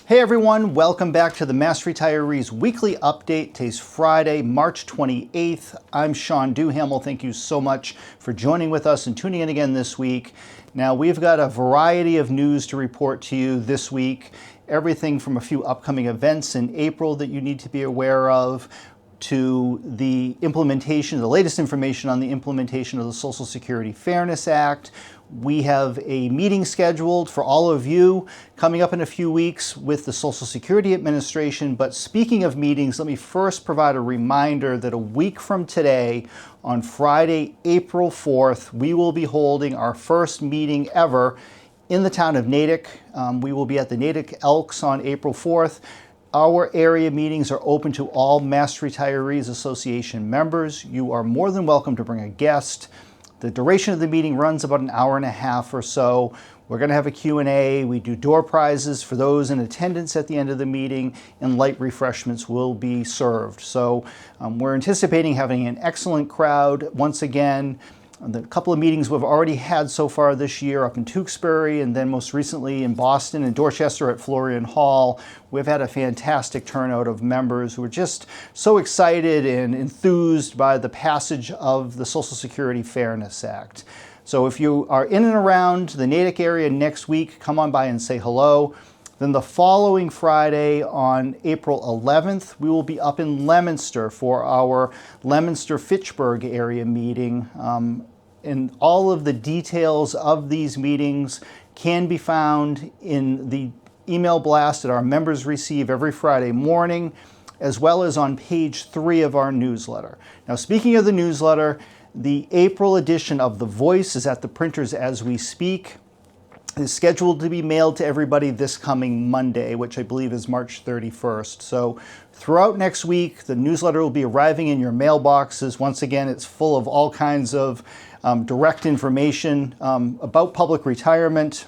Hey everyone, welcome back to the Mass Retirees Weekly Update. Today's Friday, March 28th. I'm Sean Duhamel. Thank you so much for joining with us and tuning in again this week. Now, we've got a variety of news to report to you this week. Everything from a few upcoming events in April that you need to be aware of, to the implementation, the latest information on the implementation of the Social Security Fairness Act. We have a meeting scheduled for all of you coming up in a few weeks with the Social Security Administration. But speaking of meetings, let me first provide a reminder that a week from today, on Friday, April 4th, we will be holding our first meeting ever in the town of Natick. We will be at the Natick Elks on April 4th. Our area meetings are open to all Mass Retirees Association members. You are more than welcome to bring a guest. The duration of the meeting runs about an hour and a half or so. We're going to have a Q&A. We do door prizes for those in attendance at the end of the meeting, and light refreshments will be served. So we're anticipating having an excellent crowd once again. The couple of meetings we've already had so far this year up in Tewksbury, and then most recently in Boston and Dorchester at Florian Hall, we've had a fantastic turnout of members who are just so excited and enthused by the passage of the Social Security Fairness Act. So if you are in and around the Natick area next week, come on by and say hello. Then the following Friday, on April 11th, we will be up in Leominster for our Leominster-Fitchburg area meeting. And all of the details of these meetings can be found in the email blast that our members receive every Friday morning, as well as on page 3 of our newsletter. Now, speaking of the newsletter, the April edition of The Voice is at the printers as we speak. Is scheduled to be mailed to everybody this coming Monday, which I believe is March 31st. So throughout next week, the newsletter will be arriving in your mailboxes. Once again, it's full of all kinds of direct information about public retirement,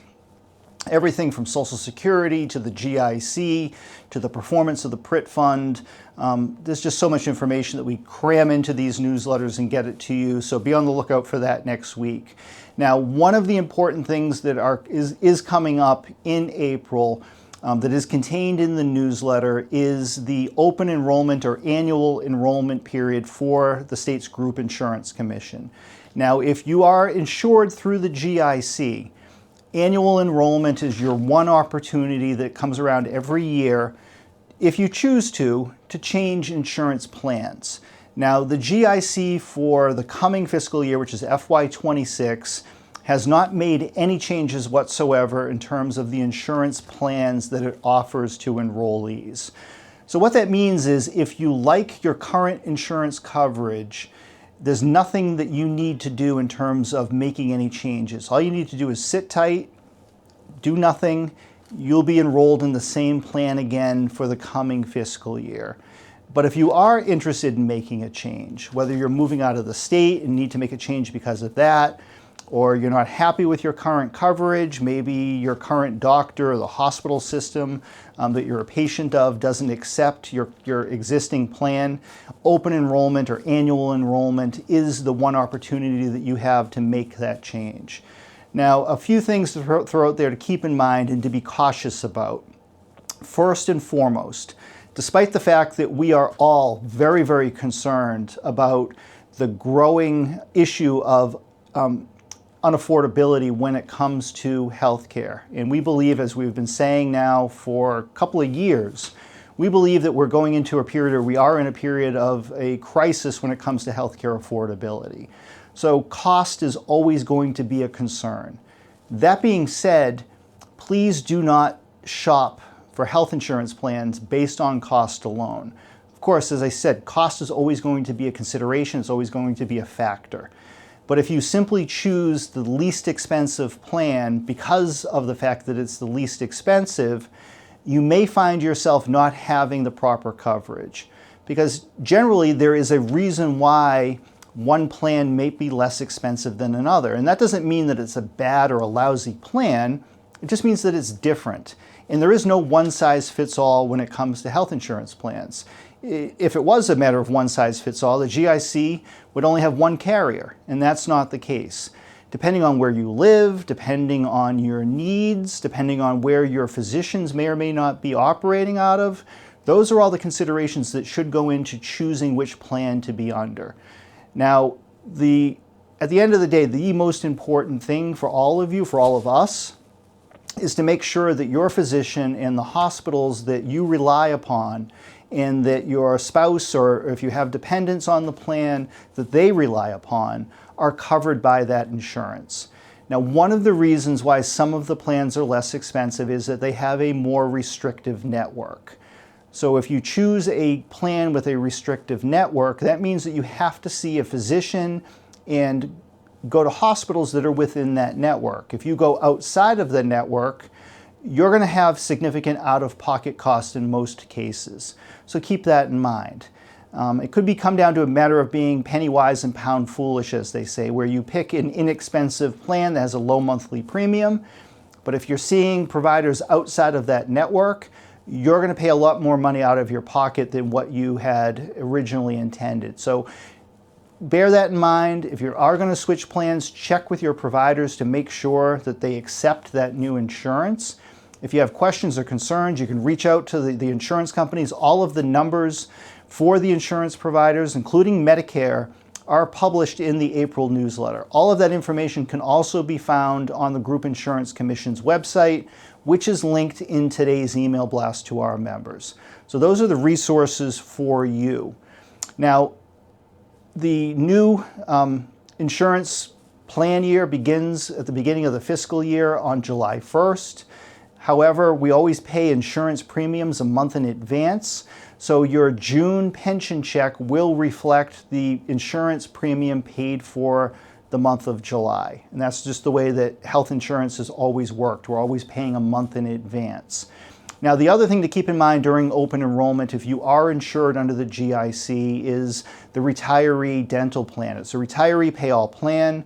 everything from Social Security to the GIC to the performance of the PRIT fund. There's just so much information that we cram into these newsletters and get it to you. So be on the lookout for that next week. Now, one of the important things that is coming up in April that is contained in the newsletter is the open enrollment or annual enrollment period for the state's Group Insurance Commission. Now, if you are insured through the GIC, annual enrollment is your one opportunity that comes around every year, if you choose to change insurance plans. Now, the GIC for the coming fiscal year, which is FY26, has not made any changes whatsoever in terms of the insurance plans that it offers to enrollees. So what that means is if you like your current insurance coverage, there's nothing that you need to do in terms of making any changes. All you need to do is sit tight, do nothing. You'll be enrolled in the same plan again for the coming fiscal year. But if you are interested in making a change, whether you're moving out of the state and need to make a change because of that, or you're not happy with your current coverage, maybe your current doctor or the hospital system that you're a patient of doesn't accept your existing plan, open enrollment or annual enrollment is the one opportunity that you have to make that change. Now, a few things to throw out there to keep in mind and to be cautious about. First and foremost, despite the fact that we are all very, very concerned about the growing issue of unaffordability when it comes to healthcare, and we believe, as we've been saying now for a couple of years, we believe that we're going into a period, or we are in a period of a crisis when it comes to healthcare affordability. So cost is always going to be a concern. That being said, please do not shop for health insurance plans based on cost alone. Of course, as I said, cost is always going to be a consideration, it's always going to be a factor. But if you simply choose the least expensive plan because of the fact that it's the least expensive, you may find yourself not having the proper coverage. Because generally there is a reason why one plan may be less expensive than another. And that doesn't mean that it's a bad or a lousy plan, it just means that it's different. And there is no one-size-fits-all when it comes to health insurance plans. If it was a matter of one-size-fits-all, the GIC would only have one carrier, and that's not the case. depending on where you live, depending on your needs, depending on where your physicians may or may not be operating out of, those are all the considerations that should go into choosing which plan to be under. Now, at the end of the day, the most important thing for all of you, for all of us, is to make sure that your physician and the hospitals that you rely upon and that your spouse, or if you have dependents on the plan that they rely upon, are covered by that insurance. Now, one of the reasons why some of the plans are less expensive is that they have a more restrictive network. So if you choose a plan with a restrictive network, that means that you have to see a physician and go to hospitals that are within that network. If you go outside of the network, you're going to have significant out-of-pocket costs in most cases. So keep that in mind. It could come down to a matter of being penny wise and pound foolish, as they say, where you pick an inexpensive plan that has a low monthly premium. But if you're seeing providers outside of that network, you're going to pay a lot more money out of your pocket than what you had originally intended. So bear that in mind. If you are going to switch plans, check with your providers to make sure that they accept that new insurance. If you have questions or concerns, you can reach out to the insurance companies. All of the numbers for the insurance providers, including Medicare, are published in the April newsletter. All of that information can also be found on the Group Insurance Commission's website, which is linked in today's email blast to our members. So those are the resources for you. Now, the new insurance plan year begins at the beginning of the fiscal year on July 1st. However, we always pay insurance premiums a month in advance, so your June pension check will reflect the insurance premium paid for the month of July. And that's just the way that health insurance has always worked. We're always paying a month in advance. Now, the other thing to keep in mind during open enrollment, if you are insured under the GIC, is the retiree dental plan. It's a retiree pay-all plan.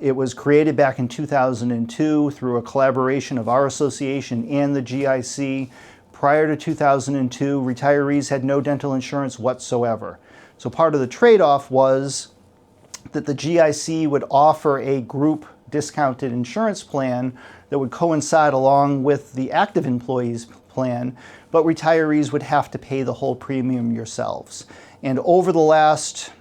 It was created back in 2002 through a collaboration of our association and the GIC. Prior to 2002, retirees had no dental insurance whatsoever. So part of the trade-off was that the GIC would offer a group discounted insurance plan that would coincide along with the active employees plan, but retirees would have to pay the whole premium yourselves. And over the last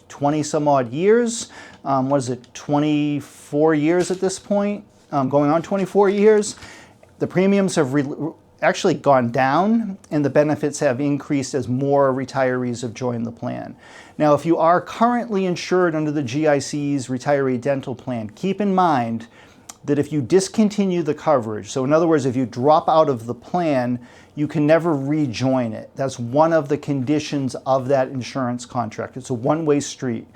20 some odd years, 24 years at this point, going on 24 years, the premiums have actually gone down and the benefits have increased as more retirees have joined the plan. Now, if you are currently insured under the GIC's retiree dental plan, keep in mind that if you discontinue the coverage, so in other words, if you drop out of the plan, you can never rejoin it. That's one of the conditions of that insurance contract. It's a one-way street.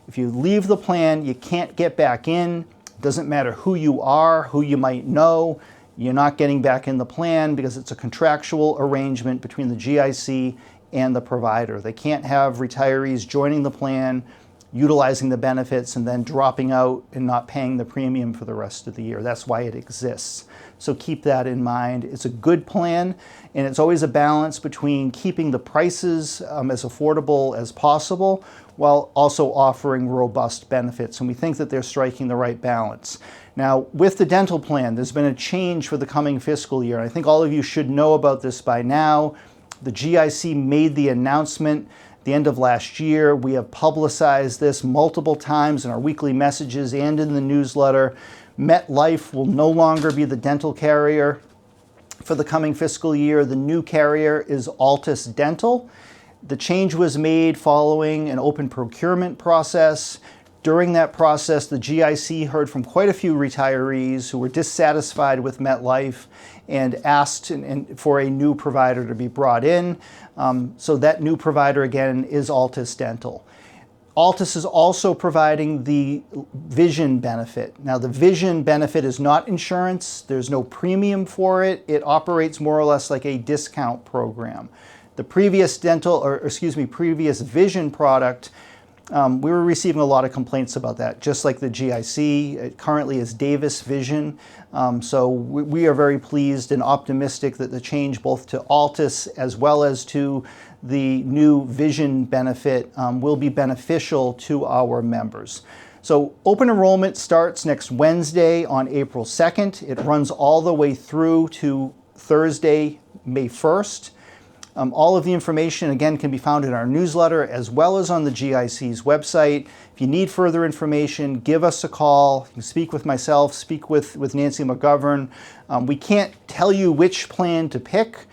If you leave the plan, you can't get back in. It doesn't matter who you are, who you might know. You're not getting back in the plan because it's a contractual arrangement between the GIC and the provider. They can't have retirees joining the plan, utilizing the benefits, and then dropping out and not paying the premium for the rest of the year. That's why it exists. So keep that in mind. It's a good plan, and it's always a balance between keeping the prices as affordable as possible while also offering robust benefits. And we think that they're striking the right balance. Now, with the dental plan, there's been a change for the coming fiscal year. I think all of you should know about this by now. The GIC made the announcement at the end of last year. We have publicized this multiple times in our weekly messages and in the newsletter. MetLife will no longer be the dental carrier for the coming fiscal year. The new carrier is Altus Dental. The change was made following an open procurement process. During that process, the GIC heard from quite a few retirees who were dissatisfied with MetLife and asked for a new provider to be brought in. So that new provider, again, is Altus Dental. Altus is also providing the vision benefit. Now, the vision benefit is not insurance. There's no premium for it. It operates more or less like a discount program. The previous previous vision product, we were receiving a lot of complaints about that, just like the GIC. It currently is Davis Vision. So we are very pleased and optimistic that the change both to Altus as well as to the new vision benefit will be beneficial to our members. So open enrollment starts next Wednesday on April 2nd. It runs all the way through to Thursday, May 1st. All of the information, again, can be found in our newsletter as well as on the GIC's website. If you need further information, give us a call. You can speak with myself, speak with Nancy McGovern. We can't tell you which plan to pick,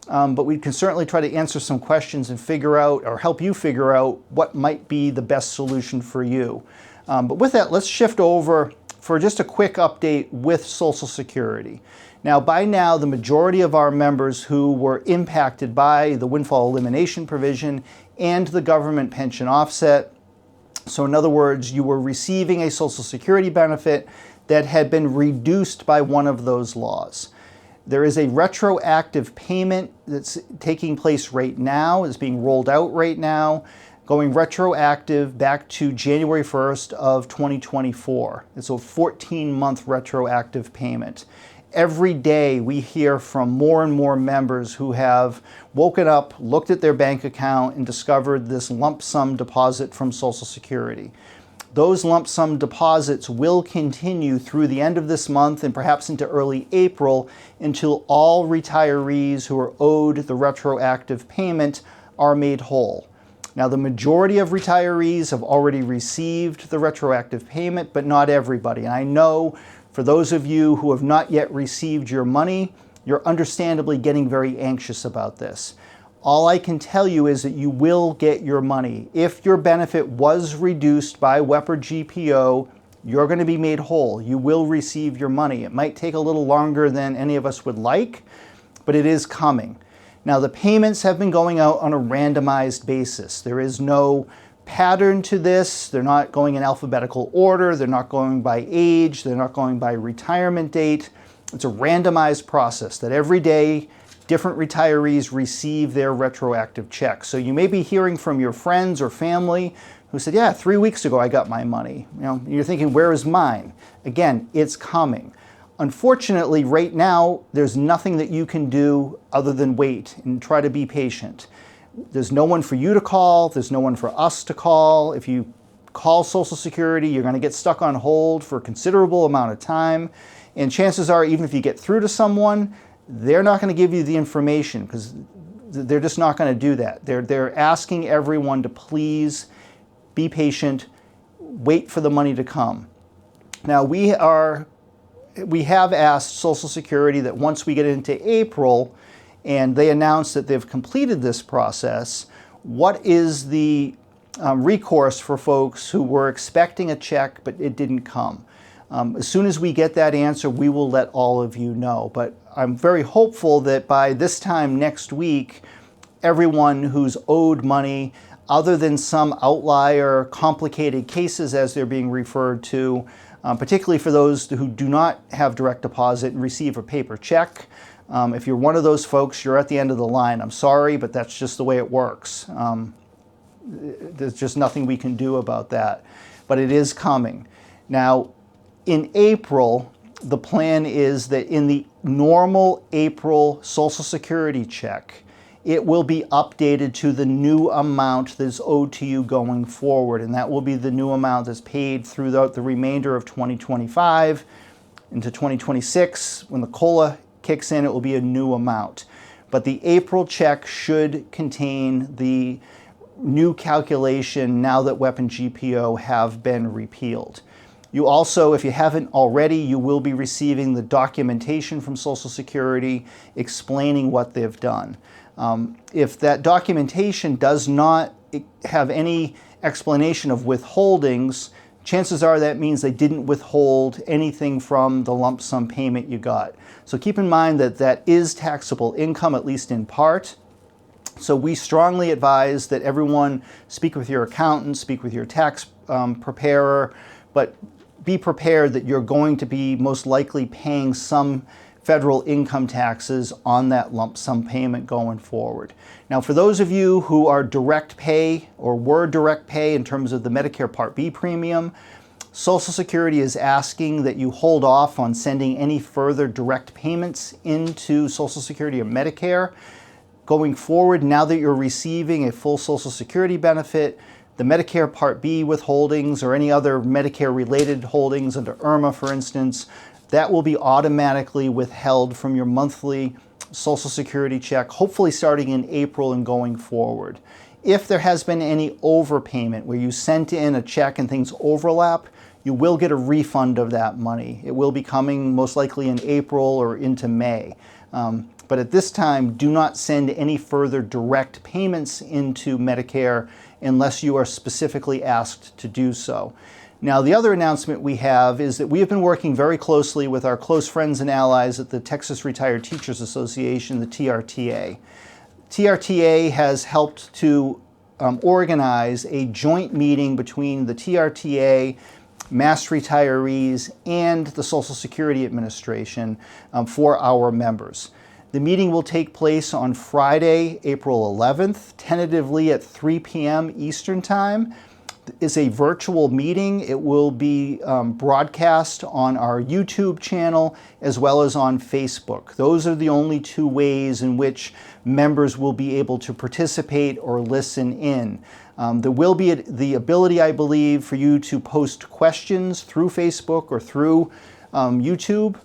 but we can certainly try to answer some questions and figure out, or help you figure out, what might be the best solution for you. But with that, let's shift over for just a quick update with Social Security. Now, by now, the majority of our members who were impacted by the windfall elimination provision and the government pension offset, so in other words, you were receiving a Social Security benefit that had been reduced by one of those laws. There is a retroactive payment that's taking place right now, is being rolled out right now, going retroactive back to January 1st of 2024. It's a 14-month retroactive payment. Every day we hear from more and more members who have woken up, looked at their bank account, and discovered this lump sum deposit from Social Security. Those lump sum deposits will continue through the end of this month and perhaps into early April until all retirees who are owed the retroactive payment are made whole. Now, the majority of retirees have already received the retroactive payment, but not everybody. And I know for those of you who have not yet received your money, you're understandably getting very anxious about this. All I can tell you is that you will get your money. If your benefit was reduced by WEP or GPO, you're going to be made whole. You will receive your money. It might take a little longer than any of us would like, but it is coming. Now, the payments have been going out on a randomized basis. There is no pattern to this. They're not going in alphabetical order. They're not going by age. They're not going by retirement date. It's a randomized process that every day different retirees receive their retroactive checks. So you may be hearing from your friends or family who said, yeah, 3 weeks ago I got my money. You're thinking, where is mine? Again, it's coming. Unfortunately, right now, there's nothing that you can do other than wait and try to be patient. There's no one for you to call. There's no one for us to call. If you call Social Security, you're going to get stuck on hold for a considerable amount of time. And chances are, even if you get through to someone, they're not going to give you the information because they're just not going to do that. They're asking everyone to please be patient, wait for the money to come. Now, we have asked Social Security that once we get into April and they announce that they've completed this process, what is the recourse for folks who were expecting a check but it didn't come? As soon as we get that answer, we will let all of you know. But I'm very hopeful that by this time next week, everyone who's owed money, other than some outlier complicated cases as they're being referred to, particularly for those who do not have direct deposit and receive a paper check. If you're one of those folks, you're at the end of the line. I'm sorry, but that's just the way it works. There's just nothing we can do about that. But it is coming. Now, in April, the plan is that in the normal April Social Security check, it will be updated to the new amount that is owed to you going forward. And that will be the new amount that's paid throughout the remainder of 2025 into 2026. When the COLA kicks in, it will be a new amount. But the April check should contain the new calculation now that WEP and GPO have been repealed. You also, if you haven't already, you will be receiving the documentation from Social Security explaining what they've done. If that documentation does not have any explanation of withholdings, chances are that means they didn't withhold anything from the lump sum payment you got. So keep in mind that that is taxable income, at least in part. So we strongly advise that everyone speak with your accountant, speak with your tax preparer, but be prepared that you're going to be most likely paying some federal income taxes on that lump sum payment going forward. Now, for those of you who are direct pay or were direct pay in terms of the Medicare Part B premium, Social Security is asking that you hold off on sending any further direct payments into Social Security or Medicare. Going forward, now that you're receiving a full Social Security benefit, the Medicare Part B withholdings or any other Medicare-related holdings under IRMA, for instance, that will be automatically withheld from your monthly Social Security check, hopefully starting in April and going forward. If there has been any overpayment where you sent in a check and things overlap, you will get a refund of that money. It will be coming most likely in April or into May. But at this time, do not send any further direct payments into Medicare unless you are specifically asked to do so. Now, the other announcement we have is that we have been working very closely with our close friends and allies at the Texas Retired Teachers Association, the TRTA. TRTA has helped to organize a joint meeting between the TRTA, mass retirees, and the Social Security Administration for our members. The meeting will take place on Friday, April 11th, tentatively at 3 p.m. Eastern Time. It's a virtual meeting. It will be broadcast on our YouTube channel as well as on Facebook. Those are the only two ways in which members will be able to participate or listen in. There will be the ability, I believe, for you to post questions through Facebook or through YouTube.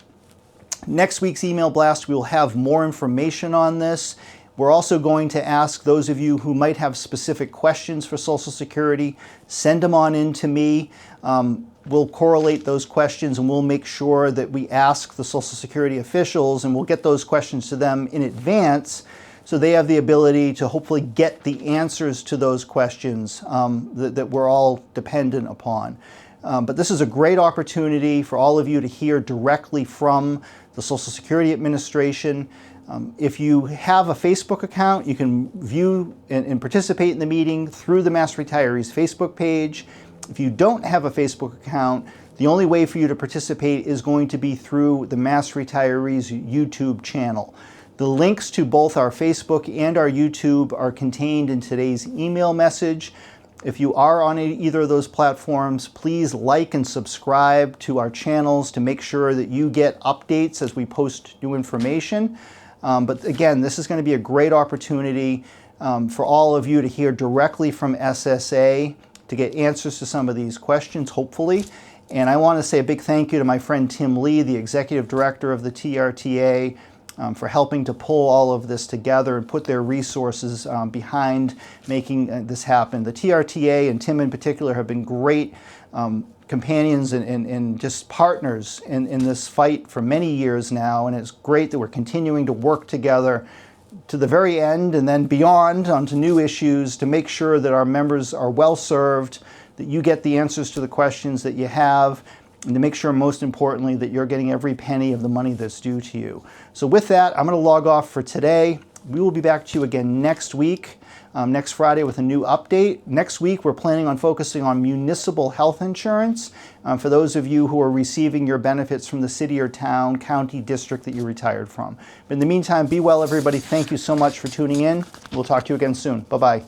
Next week's email blast, we will have more information on this. We're also going to ask those of you who might have specific questions for Social Security, send them on in to me. We'll correlate those questions and we'll make sure that we ask the Social Security officials, and we'll get those questions to them in advance so they have the ability to hopefully get the answers to those questions that we're all dependent upon. But this is a great opportunity for all of you to hear directly from the Social Security Administration. If you have a Facebook account, you can view and participate in the meeting through the Mass Retirees Facebook page. If you don't have a Facebook account, the only way for you to participate is going to be through the Mass Retirees YouTube channel. The links to both our Facebook and our YouTube are contained in today's email message. If you are on either of those platforms, please like and subscribe to our channels to make sure that you get updates as we post new information. But again, this is going to be a great opportunity for all of you to hear directly from SSA to get answers to some of these questions, hopefully. And I want to say a big thank you to my friend Tim Lee, the Executive Director of the TRTA, for helping to pull all of this together and put their resources behind making this happen. The TRTA and Tim in particular have been great companions and just partners in this fight for many years now, and it's great that we're continuing to work together to the very end and then beyond onto new issues to make sure that our members are well served, that you get the answers to the questions that you have, and to make sure, most importantly, that you're getting every penny of the money that's due to you. So with that, I'm going to log off for today. We will be back to you again next week, next Friday, with a new update. Next week, we're planning on focusing on municipal health insurance for those of you who are receiving your benefits from the city or town, county, district that you retired from. But in the meantime, be well, everybody. Thank you so much for tuning in. We'll talk to you again soon. Bye-bye.